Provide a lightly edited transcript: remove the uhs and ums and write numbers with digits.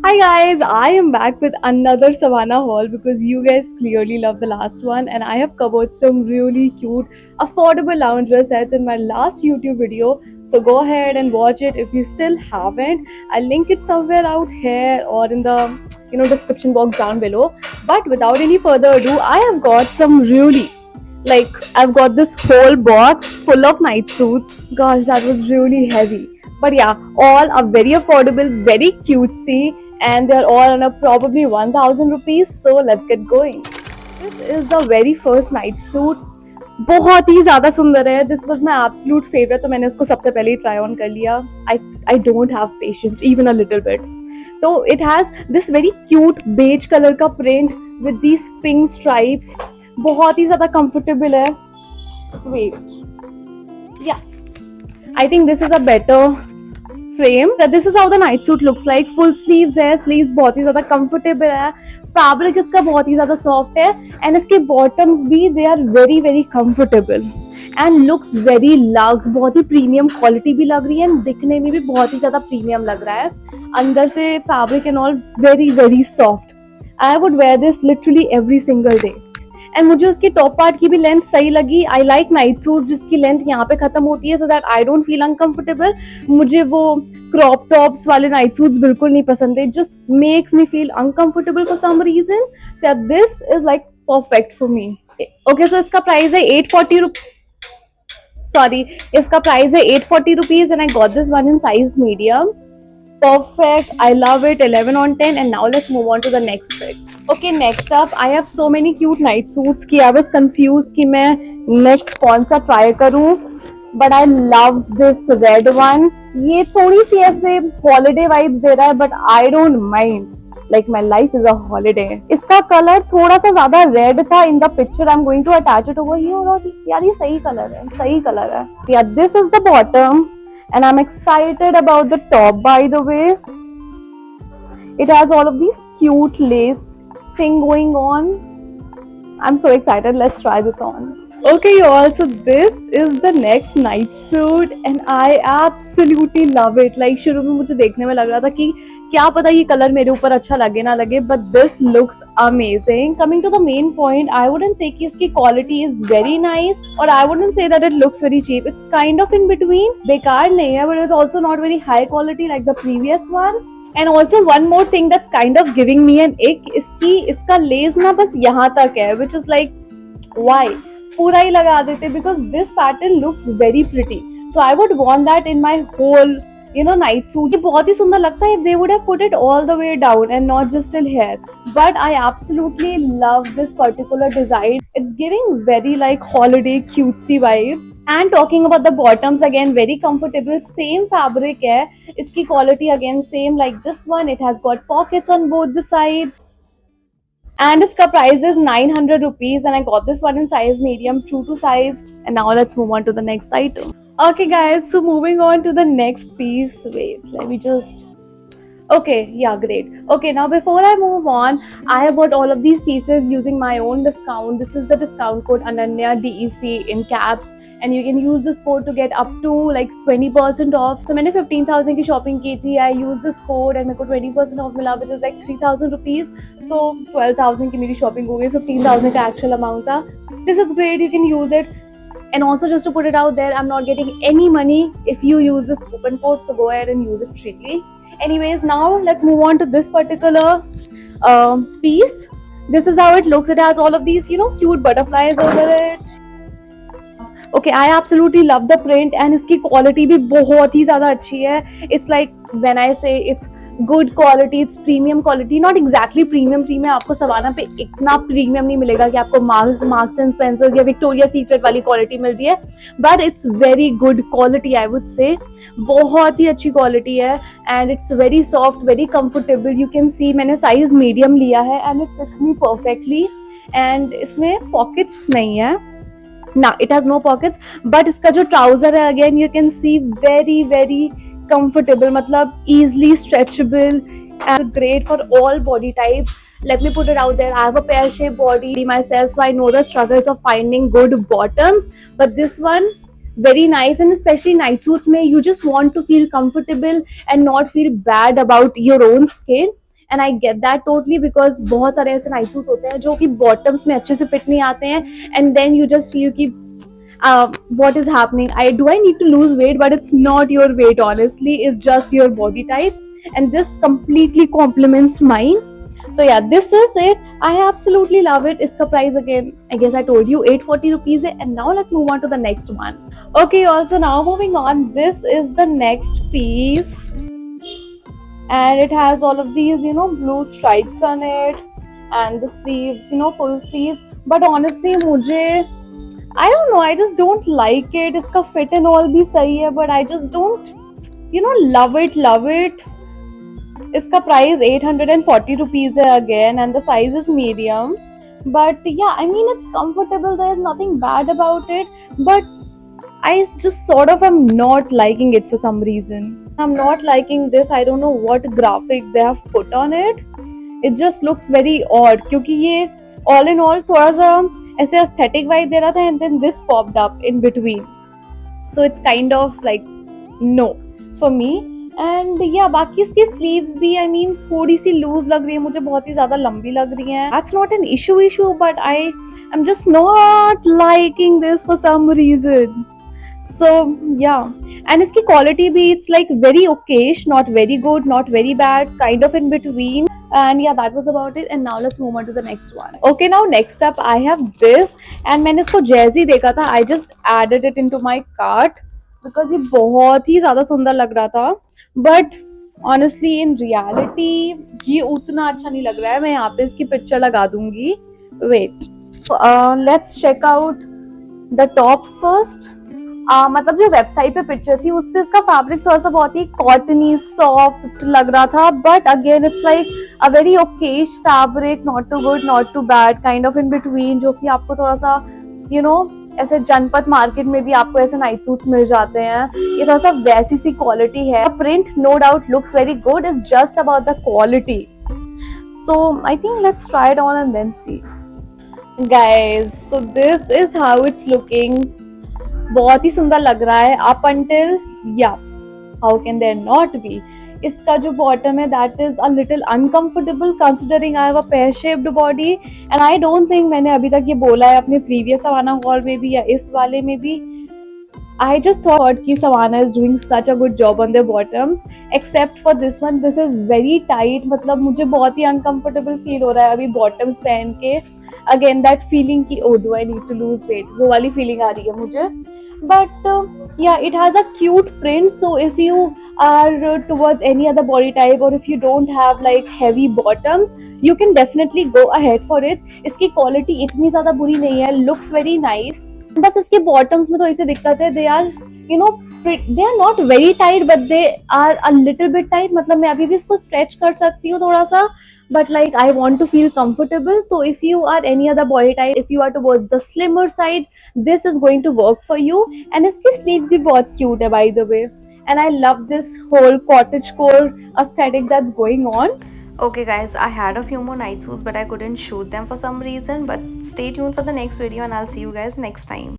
Hi guys, I am back with another Savannah haul because you guys clearly love the last one and I have covered some really cute affordable loungewear sets in my last YouTube video. So go ahead and watch it if you still haven't. I'll link it somewhere out here or in the description box down below. But without any further ado, I have got some really I've got this whole box full of night suits. Gosh, that was really heavy. But yeah, all are very affordable, very cutesy, and they're all on a probably 1000 rupees. So let's get going. This is the very first night suit. बहुत ही ज़्यादा सुंदर है. This was my absolute favorite. तो मैंने इसको सबसे पहले ही try on कर लिया. I don't have patience even a little bit. So it has this very cute beige color का print with these pink stripes. बहुत ही ज़्यादा comfortable है. Wait, yeah, I think this is a better frame. That this is how the night suit looks like. Full sleeves है, sleeves बहुत ही ज़्यादा comfortable है. Fabric इसका बहुत ही ज़्यादा soft है, and इसके bottoms भी they are very very comfortable and looks very luxe. बहुत ही premium quality भी लग रही है and दिखने में भी बहुत ही ज़्यादा premium लग रहा है. अंदर से fabric and all very very soft. I would wear this literally every single day. And मुझे उसकी टॉप पार्ट की भी लेंथ सही लगी. आई लाइक नाइट सूट्स जिसकी लेंथ यहाँ पे खत्म होती है so that I don't feel uncomfortable. मुझे वो क्रॉप टॉप्स वाले नाइट सूट्स बिल्कुल नहीं पसंद है. Just makes me feel uncomfortable for some reason. So this is like perfect for me. Okay, so इसका प्राइस है 840 सॉरी, इसका प्राइस है 840 rupees and I got this one in size medium. Perfect, I love it. 11 on 10. And now let's move on to the next fit. Okay, next up I have so many cute night suits कि I was confused कि मैं next कौन सा try करूँ. But I love this red one. ये थोड़ी सी ऐसे holiday vibes दे रहा है but I don't mind. Like my life is a holiday. इसका कलर थोड़ा सा ज्यादा रेड था in the picture. I'm going to attach it over here. और यार ये सही कलर है, सही कलर है. Yeah, this is the bottom. And I'm excited about the top, by the way. It has all of these cute lace thing going on. I'm so excited. Let's try this on. Okay, y'all, so this is the next night suit and I absolutely love it. Like शुरू में मुझे देखने में लग रहा था कि क्या पता ये कलर मेरे ऊपर अच्छा लगे ना लगे, but this looks amazing. Coming to the main point, I wouldn't say कि इसकी quality is very nice or I wouldn't say that it looks very cheap. It's kind of in between. बेकार नहीं है, but it's also not very high quality like the previous one. And also one more thing that's kind of giving me an ick, इसका less ना बस यहाँ तक है, which is like why? पूरा ही लगा देते because this pattern looks very pretty. So I would want that in my whole night suit. ये बहुत ही सुंदर लगता है if they would have put it all the way down and not just till here. But I absolutely love this particular design. It's giving very like holiday cutesy vibe. And talking about the bottoms again, very comfortable, same fabric है. इसकी quality again same like this one. It has got pockets on both the sides. And its price is 900 rupees and I got this one in size medium, true to size. And now let's move on to the next item. Okay guys, so moving on to the next piece. Wait, let me just... Okay, yeah, great. Okay, now before I move on, I have bought all of these pieces using my own discount. This is the discount code Ananya DEC in caps and you can use this code to get up to like 20% off. So मैंने 15,000 की shopping की थी. I used this code and मेरे को 20% off मिला, which is like 3,000 rupees. So 12,000 की मेरी shopping हो गई, 15,000 का actual amount था. This is great, you can use it. And also just to put it out there, I'm not getting any money if you use this coupon code, so go ahead and use it freely. Anyways, now let's move on to this particular piece. This is how it looks. It has all of these, cute butterflies over it. Okay, I absolutely love the print and इसकी quality भी बहुत ही ज़्यादा अच्छी है. It's like when I say it's good quality, it's premium quality. Not exactly premium. आपको savanna पे इतना premium नहीं मिलेगा कि आपको Marks and Spencers या Victoria's Secret वाली quality मिल रही है. But it's very good quality, I would say. बहुत ही अच्छी quality है and it's very soft, very comfortable. You can see मैंने size medium लिया है and it fits me perfectly. And इसमें pockets नहीं है. Now it has no pockets, but इसका जो trouser है again you can see very very comfortable, मतलब easily stretchable and great for all body types. Let me put it out there, I have a pear shaped body myself, so I know the struggles of finding good bottoms, but this one very nice. And especially night suits mein you just want to feel comfortable and not feel bad about your own skin. And I get that totally, because बहुत सारे ऐसे night suits होते हैं जो कि bottoms में अच्छे से फिट नहीं आते हैं, and then you just feel कि what is happening, I need to lose weight, but it's not your weight, honestly, it's just your body type, and this completely complements mine. So yeah, this is it. I absolutely love it. Iska price again, I guess I told you, 840 rupees hai. And now let's move on to the next one. Okay, also now moving on, this is the next piece, and it has all of these, blue stripes on it, and the sleeves, full sleeves. But honestly, mujhe, I don't know, I just don't like it. Iska fit and all bhi sahi hai, but I just don't, love it. Iska price 840 rupees hai again, and the size is medium. But yeah, I mean, it's comfortable. There is nothing bad about it. But I just sort of am not liking it for some reason. I'm not liking this. I don't know what graphic they have put on it. It just looks very odd. क्योंकि ये all in all थोड़ा सा ऐसे aesthetic vibe दे रहा था, and then this popped up in between. So it's kind of like no for me. And या बाकी इसकी स्लीव्स भी, आई मीन, थोड़ी सी लूज लग रही है मुझे, बहुत ही ज्यादा लंबी लग रही है. That's not an issue, but I am just not liking this for some reason. So yeah, and iski quality bhi, it's like very okayish, not very good, not very bad, kind of in between. And yeah, that was about it. And now let's move on to the next one. Okay, now next up I have this, and मैंने इसको जैसे ही देखा था, I just added it into my cart because ये बहुत ही ज़्यादा सुंदर लग रहा था. But honestly, in reality, ये उतना अच्छा नहीं लग रहा है. मैं यहाँ पे इसकी पिक्चर लगा दूंगी. Wait. So, let's check out the top first. मतलब जो वेबसाइट पे पिक्चर थी उस पे इसका फैब्रिक थोड़ा सा बहुत ही कॉटनी सॉफ्ट लग रहा था, but again it's like a very okish fabric, not too good not too bad, kind of in between, जो कि आपको थोड़ा सा ऐसे जनपद मार्केट में भी आपको ऐसे नाइट सूट्स मिल जाते हैं. ये थोड़ा सा वैसी सी क्वालिटी है. Print no doubt looks very good, it's just about the quality. So I think let's try it on and then see. Guys, so this is how it's looking. बहुत ही सुंदर लग रहा है अप अंटिल, या how can there not be. इसका जो bottom है that is a little uncomfortable considering I have a pear shaped body, and I don't think मैंने अभी तक ये बोला है अपने प्रीवियस सवाना हॉल में भी या इस वाले में भी. I just thought कि Savannah is doing such a good job on their bottoms, except for this one. This is very tight. मतलब मुझे बहुत ही uncomfortable feel हो रहा है अभी bottoms पहन के. Again that feeling कि oh do I need to lose weight, वो वाली feeling आ रही है मुझे. But yeah, it has a cute print. So if you are towards any other body type, or if you don't have like heavy bottoms, you can definitely go ahead for it. इसकी quality इतनी ज़्यादा बुरी नहीं है. Looks very nice. बस इसके bottoms में थोड़ी सी दिक्कत है. They are they are not very tight, but they are a little bit tight. मतलब मैं अभी भी इसको स्ट्रेच कर सकती हूँ थोड़ा सा, but like I want to feel comfortable. तो if you are any other body type, if you are towards the slimmer side, this is going to work for you. And इसकी स्लीव्स भी बहुत cute है, by the way. And I love this whole cottagecore aesthetic that's going on. Okay guys, I had a few more night suits, but I couldn't shoot them for some reason. But stay tuned for the next video, and I'll see you guys next time.